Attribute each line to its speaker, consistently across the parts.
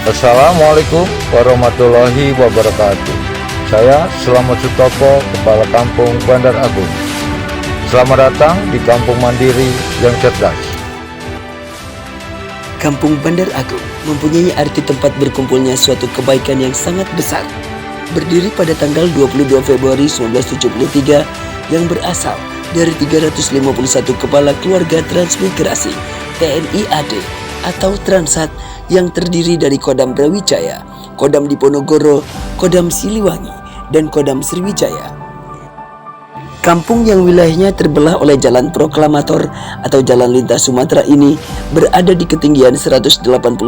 Speaker 1: Assalamualaikum warahmatullahi wabarakatuh. Saya Selamat Sutoko, Kepala Kampung Bandar Agung. Selamat datang di Kampung Mandiri yang cerdas.
Speaker 2: Kampung Bandar Agung mempunyai arti tempat berkumpulnya suatu kebaikan yang sangat besar. Berdiri pada tanggal 22 Februari 1973 yang berasal dari 351 kepala keluarga transmigrasi TNI AD atau Transat yang terdiri dari Kodam Brawijaya, Kodam Diponegoro, Kodam Siliwangi, dan Kodam Sriwijaya. Kampung yang wilayahnya terbelah oleh Jalan Proklamator atau Jalan Lintas Sumatera ini berada di ketinggian 180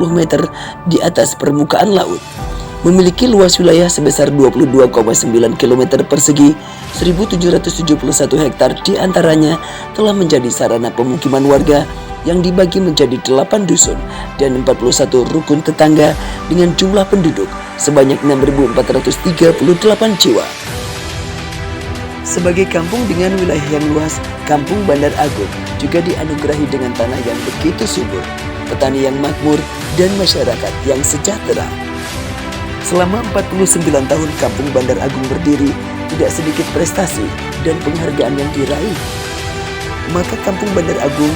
Speaker 2: meter di atas permukaan laut. Memiliki luas wilayah sebesar 22,9 km persegi, 1.771 hektar diantaranya telah menjadi sarana pemukiman warga yang dibagi menjadi 8 dusun dan 41 rukun tetangga dengan jumlah penduduk sebanyak 6.438 jiwa. Sebagai kampung dengan wilayah yang luas, Kampung Bandar Agung juga dianugerahi dengan tanah yang begitu subur, petani yang makmur, dan masyarakat yang sejahtera. Selama 49 tahun Kampung Bandar Agung berdiri, tidak sedikit prestasi dan penghargaan yang diraih. Maka Kampung Bandar Agung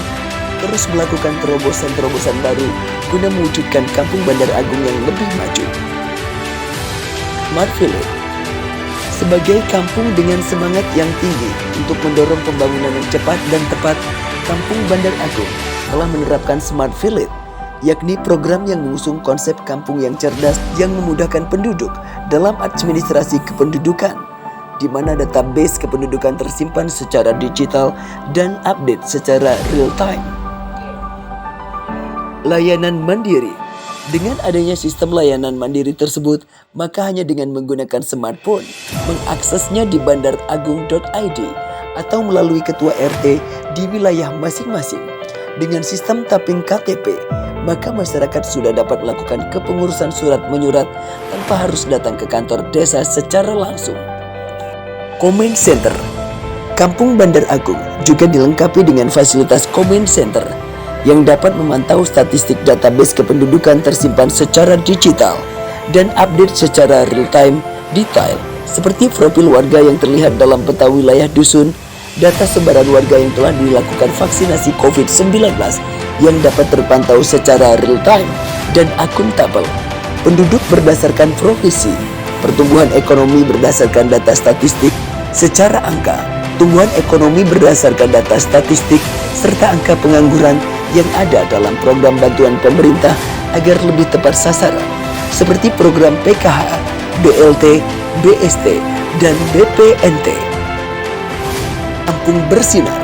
Speaker 2: terus melakukan terobosan-terobosan baru guna mewujudkan Kampung Bandar Agung yang lebih maju. Smart Village sebagai kampung dengan semangat yang tinggi untuk mendorong pembangunan yang cepat dan tepat, Kampung Bandar Agung telah menerapkan Smart Village, yakni program yang mengusung konsep kampung yang cerdas yang memudahkan penduduk dalam administrasi kependudukan, di mana database kependudukan tersimpan secara digital dan update secara real time. Layanan mandiri. Dengan adanya sistem layanan mandiri tersebut, maka hanya dengan menggunakan smartphone, mengaksesnya di bandaragung.id atau melalui ketua RT di wilayah masing-masing. Dengan sistem tapping KTP, maka masyarakat sudah dapat melakukan kepengurusan surat menyurat tanpa harus datang ke kantor desa secara langsung. Comment Center. Kampung Bandar Agung juga dilengkapi dengan fasilitas Comment Center yang dapat memantau statistik database kependudukan tersimpan secara digital dan update secara real-time detail seperti profil warga yang terlihat dalam peta wilayah dusun, data sebaran warga yang telah dilakukan vaksinasi COVID-19 yang dapat terpantau secara real-time dan akuntabel, penduduk berdasarkan profesi, pertumbuhan ekonomi berdasarkan data statistik secara angka, tumbuhan ekonomi berdasarkan data statistik, serta angka pengangguran yang ada dalam program bantuan pemerintah agar lebih tepat sasaran, seperti program PKH, BLT, BST, dan BPNT. Kampung Bersinar.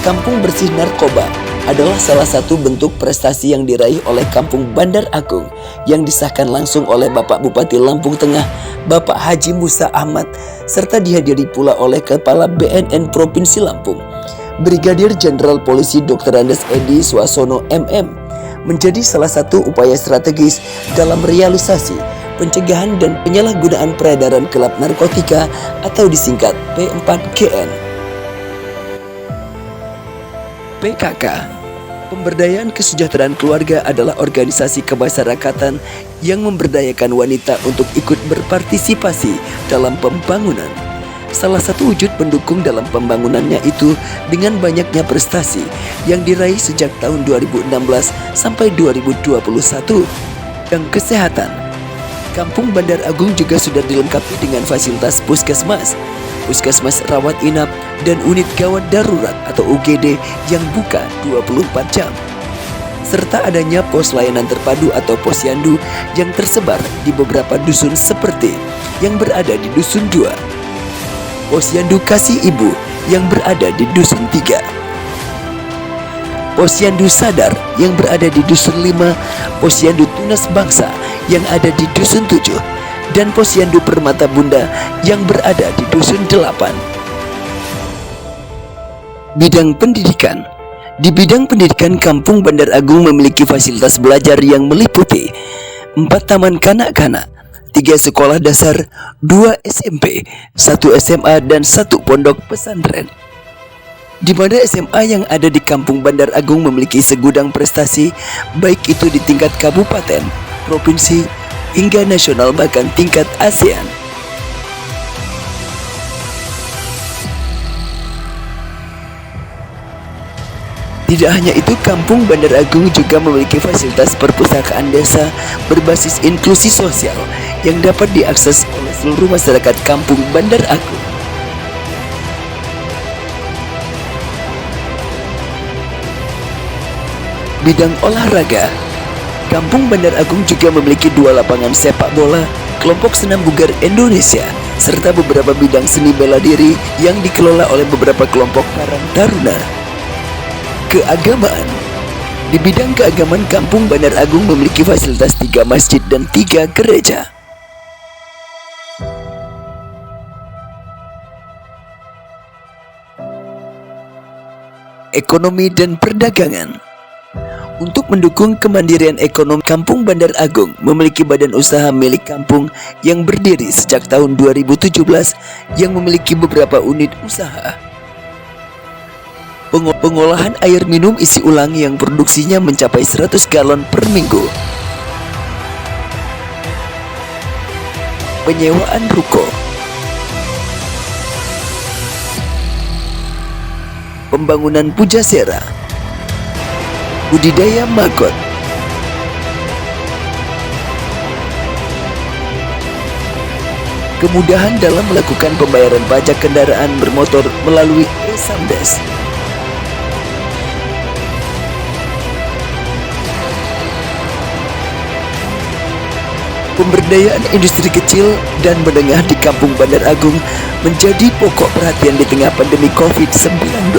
Speaker 2: Kampung Bersih Narkoba adalah salah satu bentuk prestasi yang diraih oleh Kampung Bandar Agung yang disahkan langsung oleh Bapak Bupati Lampung Tengah, Bapak Haji Musa Ahmad, serta dihadiri pula oleh Kepala BNN Provinsi Lampung, Brigadir Jenderal Polisi Dr. Andes Edi Swasono MM, menjadi salah satu upaya strategis dalam realisasi pencegahan dan penyalahgunaan peredaran gelap narkotika atau disingkat P4GN. PKK, Pemberdayaan Kesejahteraan Keluarga, adalah organisasi kemasyarakatan yang memberdayakan wanita untuk ikut berpartisipasi dalam pembangunan. Salah satu wujud pendukung dalam pembangunannya itu dengan banyaknya prestasi yang diraih sejak tahun 2016 sampai 2021. Yang kesehatan, Kampung Bandar Agung juga sudah dilengkapi dengan fasilitas puskesmas, puskesmas rawat inap, dan unit gawat darurat atau UGD yang buka 24 jam. Serta adanya pos layanan terpadu atau posyandu yang tersebar di beberapa dusun seperti yang berada di Dusun 2, Posyandu Kasih Ibu yang berada di Dusun 3, Posyandu Sadar yang berada di Dusun 5, Posyandu Tunas Bangsa yang ada di Dusun 7, dan Posyandu Permata Bunda yang berada di Dusun 8. Bidang pendidikan. Di bidang pendidikan, Kampung Bandar Agung memiliki fasilitas belajar yang meliputi 4 taman kanak-kanak, 3 sekolah dasar, 2 SMP, 1 SMA, dan 1 pondok pesantren. Di mana SMA yang ada di Kampung Bandar Agung memiliki segudang prestasi, baik itu di tingkat kabupaten, provinsi, hingga nasional bahkan tingkat ASEAN. Tidak hanya itu, Kampung Bandar Agung juga memiliki fasilitas perpustakaan desa berbasis inklusi sosial yang dapat diakses oleh seluruh masyarakat Kampung Bandar Agung. Bidang olahraga, Kampung Bandar Agung juga memiliki 2 lapangan sepak bola, kelompok senam bugar Indonesia, serta beberapa bidang seni bela diri yang dikelola oleh beberapa kelompok karang taruna. Keagamaan, di bidang keagamaan Kampung Bandar Agung memiliki fasilitas 3 masjid dan 3 gereja. Ekonomi dan perdagangan. Untuk mendukung kemandirian ekonomi, Kampung Bandar Agung memiliki badan usaha milik kampung yang berdiri sejak tahun 2017 yang memiliki beberapa unit usaha. Pengolahan air minum isi ulang yang produksinya mencapai 100 galon per minggu. Penyewaan ruko. Pembangunan pujasera. Budidaya maggot. Kemudahan dalam melakukan pembayaran pajak kendaraan bermotor melalui e-Samdes. Pemberdayaan industri kecil dan menengah di Kampung Bandar Agung menjadi pokok perhatian di tengah pandemi COVID-19.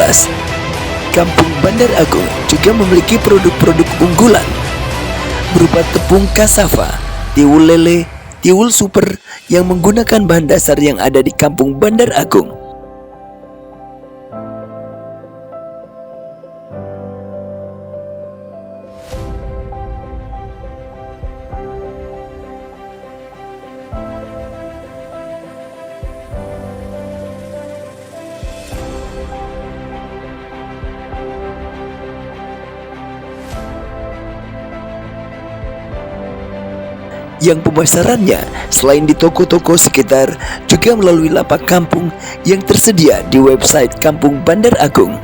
Speaker 2: Kampung Bandar Agung juga memiliki produk-produk unggulan berupa tepung cassava, tiwul lele, tiwul super yang menggunakan bahan dasar yang ada di Kampung Bandar Agung. Yang pemasarannya selain di toko-toko sekitar juga melalui lapak kampung yang tersedia di website Kampung Bandar Agung.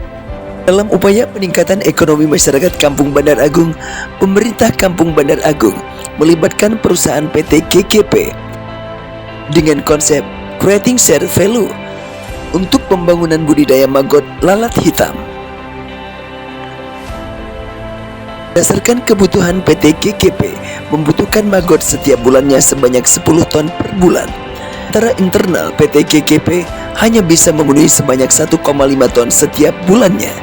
Speaker 2: Dalam upaya peningkatan ekonomi masyarakat Kampung Bandar Agung, pemerintah Kampung Bandar Agung melibatkan perusahaan PT KKP dengan konsep Creating Shared Value untuk pembangunan budidaya maggot lalat hitam. Berdasarkan kebutuhan, PT KKP membutuhkan maggot setiap bulannya sebanyak 10 ton per bulan. Secara internal, PT KKP hanya bisa memenuhi sebanyak 1,5 ton setiap bulannya.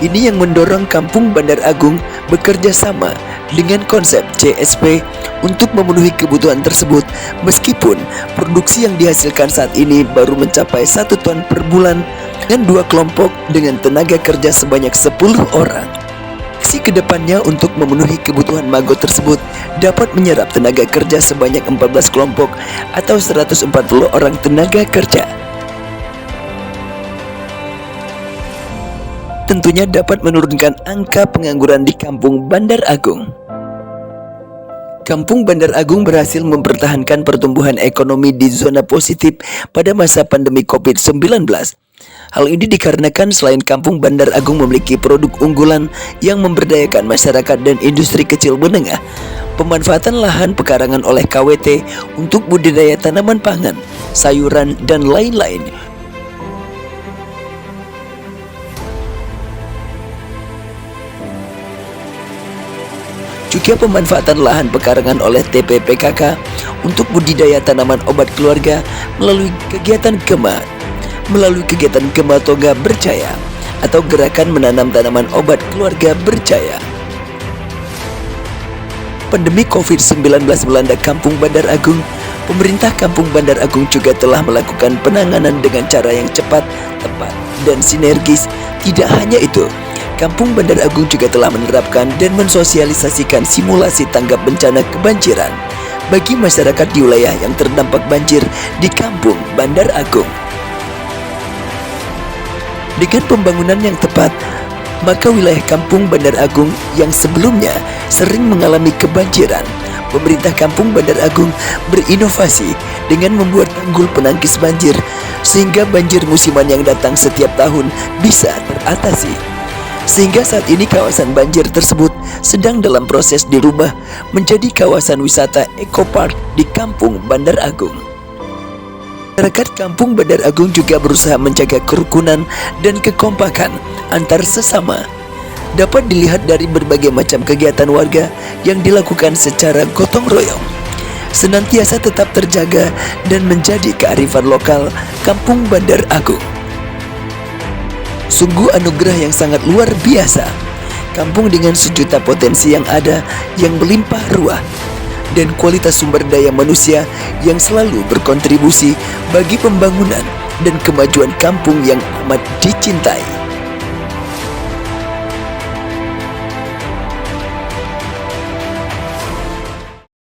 Speaker 2: Ini yang mendorong Kampung Bandar Agung bekerja sama dengan konsep CSP untuk memenuhi kebutuhan tersebut, meskipun produksi yang dihasilkan saat ini baru mencapai 1 ton per bulan dengan 2 kelompok dengan tenaga kerja sebanyak 10 orang. Kedepannya untuk memenuhi kebutuhan maggot tersebut dapat menyerap tenaga kerja sebanyak 14 kelompok atau 140 orang tenaga kerja. Tentunya dapat menurunkan angka pengangguran di Kampung Bandar Agung. Kampung Bandar Agung berhasil mempertahankan pertumbuhan ekonomi di zona positif pada masa pandemi COVID-19. Hal ini dikarenakan selain Kampung Bandar Agung memiliki produk unggulan yang memberdayakan masyarakat dan industri kecil menengah, pemanfaatan lahan pekarangan oleh KWT untuk budidaya tanaman pangan, sayuran, dan lain-lain. Juga pemanfaatan lahan pekarangan oleh TPPKK untuk budidaya tanaman obat keluarga melalui kegiatan Gema Toga Berjaya atau gerakan menanam tanaman obat keluarga berjaya. Pandemi COVID-19 melanda Kampung Bandar Agung. Pemerintah Kampung Bandar Agung juga telah melakukan penanganan dengan cara yang cepat, tepat, dan sinergis. Tidak hanya itu, Kampung Bandar Agung juga telah menerapkan dan mensosialisasikan simulasi tanggap bencana kebanjiran bagi masyarakat di wilayah yang terdampak banjir di Kampung Bandar Agung. Dengan pembangunan yang tepat, maka wilayah Kampung Bandar Agung yang sebelumnya sering mengalami kebanjiran, pemerintah Kampung Bandar Agung berinovasi dengan membuat tanggul penangkis banjir sehingga banjir musiman yang datang setiap tahun bisa teratasi. Sehingga saat ini kawasan banjir tersebut sedang dalam proses dirubah menjadi kawasan wisata Eco Park di Kampung Bandar Agung. Masyarakat Kampung Bandar Agung juga berusaha menjaga kerukunan dan kekompakan antar sesama. Dapat dilihat dari berbagai macam kegiatan warga yang dilakukan secara gotong royong, senantiasa tetap terjaga dan menjadi kearifan lokal Kampung Bandar Agung. Sungguh anugerah yang sangat luar biasa. Kampung dengan sejuta potensi yang ada, yang melimpah ruah, dan kualitas sumber daya manusia yang selalu berkontribusi bagi pembangunan dan kemajuan kampung yang amat dicintai.